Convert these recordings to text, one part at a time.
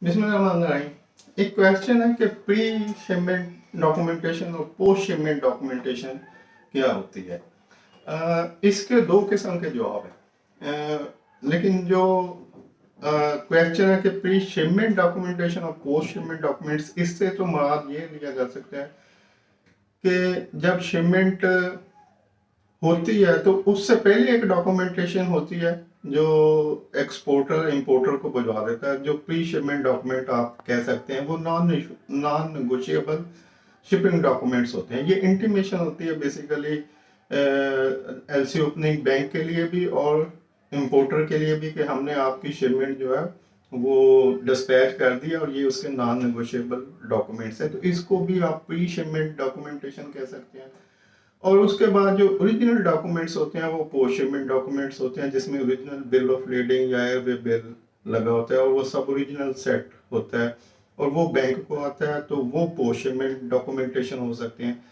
बिस्मिल्लाह। एक क्वेश्चन है कि प्री शिपमेंट डॉक्यूमेंटेशन और पोस्ट शिपमेंट डॉक्यूमेंटेशन क्या होती है। इसके दो किस्म के जवाब हैं। लेकिन जो क्वेश्चन है कि प्री शिपमेंट डॉक्यूमेंटेशन और पोस्ट शिपमेंट डॉक्यूमेंट्स, इससे तो मुराद ये लिया जा सकता है कि जब शिपमेंट होती है तो उससे पहले एक डॉक्यूमेंटेशन होती है जो एक्सपोर्टर इंपोर्टर को बुलवा देता है। जो प्री शिपमेंट डॉक्यूमेंट आप कह सकते हैं वो नॉन नेगोशिएबल शिपिंग डॉक्यूमेंट्स होते हैं। ये इंटीमेशन होती है बेसिकली एलसी ओपनिंग बैंक के लिए भी और इंपोर्टर के लिए भी कि हमने आपकी शिपमेंट जो है वो डिस्पैच कर दिया और ये उसके नॉन नेगोशिएबल डॉक्यूमेंट्स है, तो इसको भी आप प्री शिपमेंट डॉक्यूमेंटेशन कह सकते हैं। और उसके बाद जो ओरिजिनल डॉक्यूमेंट्स होते हैं वो पोस्ट शिपमेंट डॉक्यूमेंट्स होते हैं, जिसमें ओरिजिनल बिल ऑफ लीडिंग या एयरवे बिल लगा होता है और वो सब ओरिजिनल सेट होता है और वो बैंक को आता है, तो वो पोस्ट शिपमेंट डॉक्यूमेंटेशन हो सकते हैं।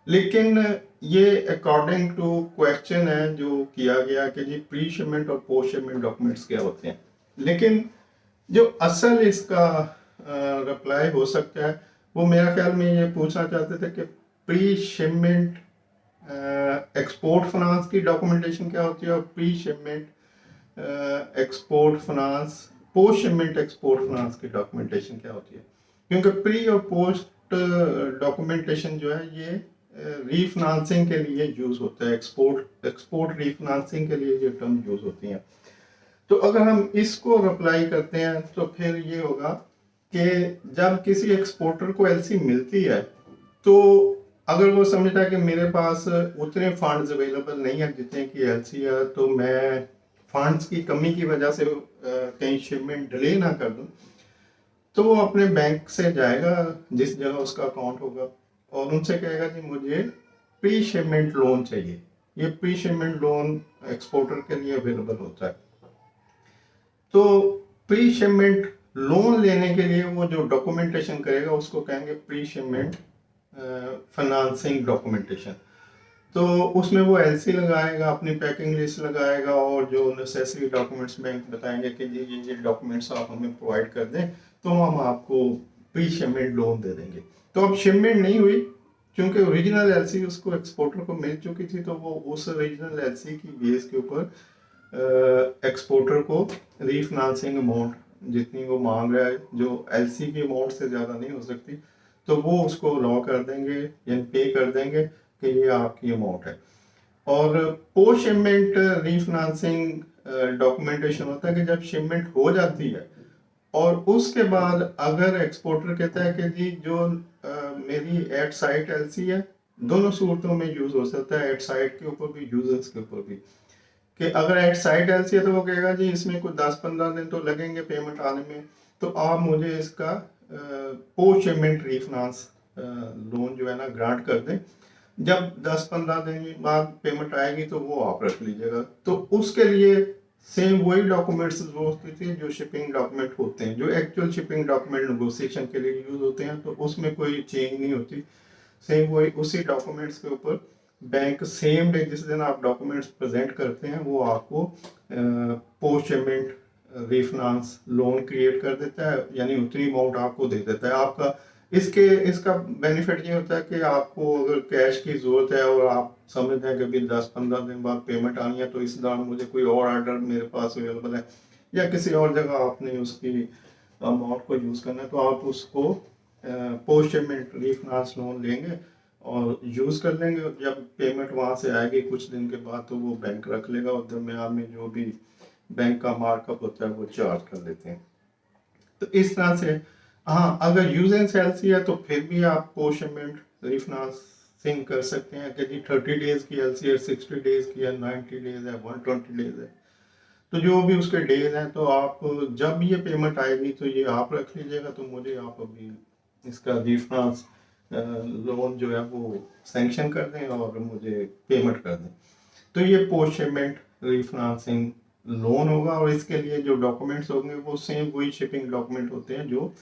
लेकिन ये अकॉर्डिंग टू क्वेश्चन है जो किया गया कि जी प्री शिपमेंट और पोस्ट शिपमेंट डॉक्यूमेंट्स क्या होते हैं। लेकिन जो असल इसका रिप्लाई हो सकता है वो मेरा ख्याल में ये पूछना चाहते थे कि प्री शिपमेंट एक्सपोर्ट फाइनेंस की डॉक्यूमेंटेशन क्या होती है और pre shipment export finance post shipment export finance की डॉक्यूमेंटेशन क्या होती है। क्योंकि प्री और पोस्ट डॉक्यूमेंटेशन जो है ये रीफाइनेंसिंग के लिए यूज होता है। एक्सपोर्ट रीफाइनेंसिंग के लिए ये टर्म यूज होती हैं। तो अगर हम इसको अप्लाई करते हैं तो फिर ये होगा कि जब किसी एक्सपोर्टर को एलसी मिलती है तो अगर वो समझता है कि मेरे पास उतने फंड्स अवेलेबल नहीं है जितने की एलसी है, तो मैं फंड्स की कमी की वजह से कहीं शिपमेंट डिले ना कर दूं, तो वो अपने बैंक से जाएगा जिस जगह उसका अकाउंट होगा और उनसे कहेगा कि मुझे प्री शिपमेंट लोन चाहिए। ये प्री शिपमेंट लोन एक्सपोर्टर के लिए अवेलेबल होता है। तो प्री शिपमेंट लोन लेने के लिए वो जो डॉक्यूमेंटेशन करेगा उसको कहेंगे प्री शिपमेंट फाइनेंसिंग डॉक्यूमेंटेशन। तो उसमें वो एलसी लगाएगा, अपनी पैकिंग लिस्ट लगाएगा और जो नेसेसरी डॉक्यूमेंट्स बैंक बताएंगे कि जी ये डॉक्यूमेंट्स आप हमें प्रोवाइड कर दें तो हम आपको प्री शिपमेंट लोन दे देंगे। तो अब शिपमेंट नहीं हुई क्योंकि ओरिजिनल एलसी उसको एक्सपोर्टर को मिल चुकी थी, तो वो उस ओरिजिनल एलसी की बेस के ऊपर एक्सपोर्टर को रीफाइनेंसिंग अमाउंट जितनी वो मांग रहा है, जो एलसी की अमाउंट से ज़्यादा नहीं हो सकती, तो वो उसको लॉ कर देंगे यानी पे कर देंगे कि ये आपकी अमाउंट है। और पोस्ट शिपमेंट रीफाइनेंसिंग डॉक्यूमेंटेशन होता है कि जब शिपमेंट हो जाती है और उसके बाद अगर एक्सपोर्टर कहता है कि जी जो मेरी एट साइट एलसी है, दोनों सूरतों में यूज हो सकता है, एट साइट के ऊपर भी यूजर्स के ऊपर भी, कि अगर एट साइट एलसी है तो वो कहेगा जी इसमें कुछ 10-15 दिन तो लगेंगे पेमेंट आने में, तो आप मुझे इसका पोस्ट शिपमेंट रीफाइनेंस लोन जो है ना ग्रांट कर दें। जब 10-15 दिन बाद पेमेंट आएगी तो वो आप रख लीजिएगा। तो उसके लिए सेम वही डॉक्यूमेंट्स होते थे जो शिपिंग डॉक्यूमेंट होते हैं, जो एक्चुअल शिपिंग डॉक्यूमेंट नेगोशिएशन के लिए यूज होते हैं, तो उसमें कोई चेंज नहीं होती। सेम वही उसी डॉक्यूमेंट्स के ऊपर बैंक सेम डे जिस दिन आप डॉक्यूमेंट्स प्रेजेंट करते हैं वो आपको post shipment refinance loan create कर देता है, यानी उतनी अमाउंट आपको दे देता है। आपका इसका बेनिफिट ये होता है कि आपको अगर कैश की जरूरत है और आप समझते हैं कि अभी 10-15 दिन बाद पेमेंट आनी है, तो इस दौरान मुझे कोई और ऑर्डर मेरे पास अवेलेबल है या किसी और जगह आपने उसकी अमाउंट को यूज करना है, तो आप उसको पोस्ट शिपमेंट रीफाइनेंस लोन लेंगे और यूज कर लेंगे। जब पेमेंट वहां से आएगी कुछ दिन के बाद तो वो बैंक रख लेगा और दरमियान में जो भी बैंक का मार्कअप होता है वो चार्ज कर लेते हैं। तो इस तरह से हाँ, अगर यूज एंड सेल्स है तो फिर भी आप पोस्ट शिपमेंट रीफाइनेंसिंग कर सकते हैं कि जी 30 डेज की एलसी है, 60 डेज की है, 90 डेज है, 120 डेज है, तो जो भी उसके डेज हैं तो आप जब ये पेमेंट आएगी तो ये आप रख लीजिएगा, तो मुझे आप अभी इसका रिफरेंस लोन जो है वो सैंक्शन कर दें और मुझे पेमेंट कर दें। तो ये पोस्ट शिपमेंट रिफाइनेंसिंग लोन होगा और इसके लिए जो डॉक्यूमेंट्स होंगे वो सेम वही शिपिंग डॉक्यूमेंट होते हैं जो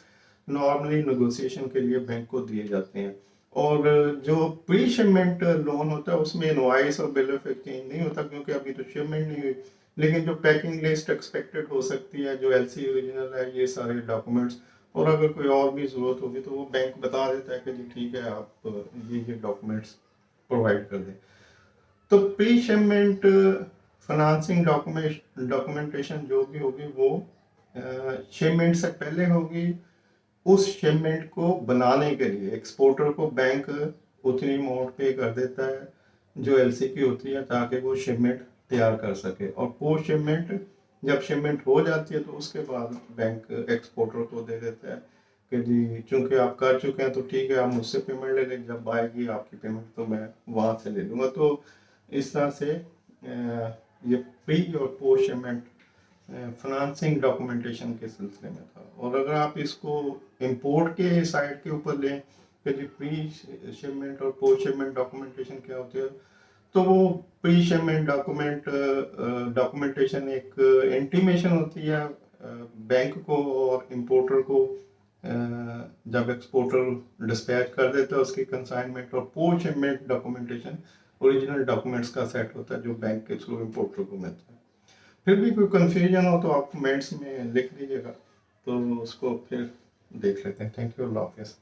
नॉर्मली नेगोशिएशन के लिए बैंक को दिए जाते हैं। और जो प्री शिपमेंट लोन होता है उसमें इनवॉइस और बिल ऑफ एक्सचेंज नहीं होता क्योंकि अभी तो शिपमेंट नहीं हुई, लेकिन जो पैकिंग लिस्ट एक्सपेक्टेड हो सकती है, जो एलसी ओरिजिनल है, ये सारे डॉक्यूमेंट्स और अगर कोई और भी ज़रूरत होगी तो वो बैंक बता देता है कि जी ठीक है, आप ये डॉक्यूमेंट्स प्रोवाइड कर दें। तो प्री शिपमेंट फाइनेंसिंग डॉक्यूमेंटेशन जो भी होगी वो शिपमेंट से पहले होगी। उस शिपमेंट को बनाने के लिए एक्सपोर्टर को बैंक उतनी अमाउंट पे कर देता है जो एलसी की होती है, ताकि वो शिपमेंट तैयार कर सके। और पोस्ट शिपमेंट, जब शिपमेंट हो जाती है तो उसके बाद बैंक एक्सपोर्टर को दे देता है कि जी चूंकि आप कर चुके हैं तो ठीक है, आप मुझसे पेमेंट ले लें, जब आएगी आपकी पेमेंट तो मैं वहाँ से ले लूँगा। तो इस तरह से ये प्री और पोस्ट शिपमेंट फाइनेंसिंग डॉक्यूमेंटेशन के सिलसिले में था। और अगर आप इसको इंपोर्ट के साइड के ऊपर लें कि जी प्री शिपमेंट और पोस्ट शिपमेंट डॉक्यूमेंटेशन क्या होती है, तो वो प्री शिपमेंट डॉक्यूमेंटेशन एक इंटीमेशन होती है बैंक को और इंपोर्टर को, जब एक्सपोर्टर डिस्पैच कर देता है उसकी कंसाइनमेंट। और post shipment documentation original documents का सेट होता है जो बैंक के थ्रू इंपोर्टर को मिलता है। फिर भी कोई कंफ्यूजन हो तो आप कमेंट्स में लिख लीजिएगा, तो उसको फिर देख लेते हैं। थैंक यू, अल्लाह हाफिज़।